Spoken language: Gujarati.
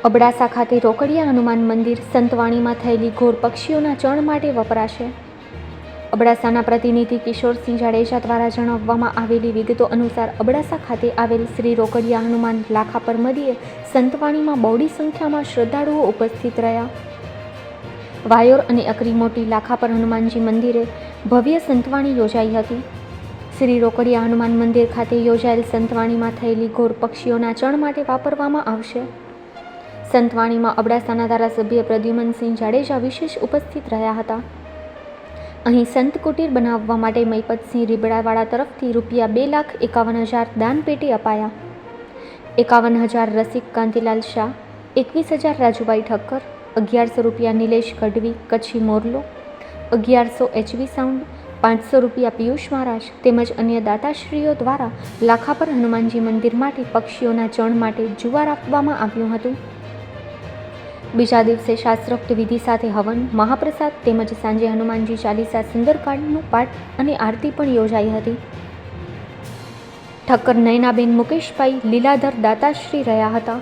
અબડાસા ખાતે રોકડિયા હનુમાન મંદિર સંતવાણીમાં થયેલી ઘોર પક્ષીઓના ચણ માટે વપરાશે. અબડાસાના પ્રતિનિધિ કિશોરસિંહ જાડેજા દ્વારા જણાવવામાં આવેલી વિગતો અનુસાર અબડાસા ખાતે આવેલ શ્રી રોકડિયા હનુમાન લાખાપર મદિરે સંતવાણીમાં બહોળી સંખ્યામાં શ્રદ્ધાળુઓ ઉપસ્થિત રહ્યા. વાયોર અને અકરી મોટી લાખાપર હનુમાનજી મંદિરે ભવ્ય સંતવાણી યોજાઈ હતી. શ્રી રોકડિયા હનુમાન મંદિર ખાતે યોજાયેલ સંતવાણીમાં થયેલી ઘોર પક્ષીઓના ચણ માટે વાપરવામાં આવશે. સંતવાણીમાં અબડાસાના ધારાસભ્ય પ્રદ્યુમનસિંહ જાડેજા વિશેષ ઉપસ્થિત રહ્યા હતા. અહીં સંત કુટીર બનાવવા માટે મૈપતસિંહ રીબડાવાળા તરફથી ₹2,51,000 દાન પેટે અપાયા. 51,000 રસિક કાંતિલાલ શાહ, 21,000 રાજુભાઈ ઠક્કર, ₹1,100 નિલેશ ગઢવી કચ્છી મોરલો, 1,100 HV સાઉન્ડ, ₹500 પિયુષ મહારાજ તેમજ અન્ય દાતાશ્રીઓ દ્વારા લાખાપર હનુમાનજી મંદિર માટે પક્ષીઓના ચણ માટે જુવાર આપવામાં આવ્યું હતું. બીજા દિવસે શાસ્ત્રોક્ત વિધિ સાથે હવન, મહાપ્રસાદ તેમજ સાંજે હનુમાનજી ચાલીસા સુંદરકાંડનું પાઠ અને આરતી પણ યોજાઈ હતી. ઠક્કર નયનાબેન મુકેશભાઈ લીલાધર દાતાશ્રી રહ્યા હતા.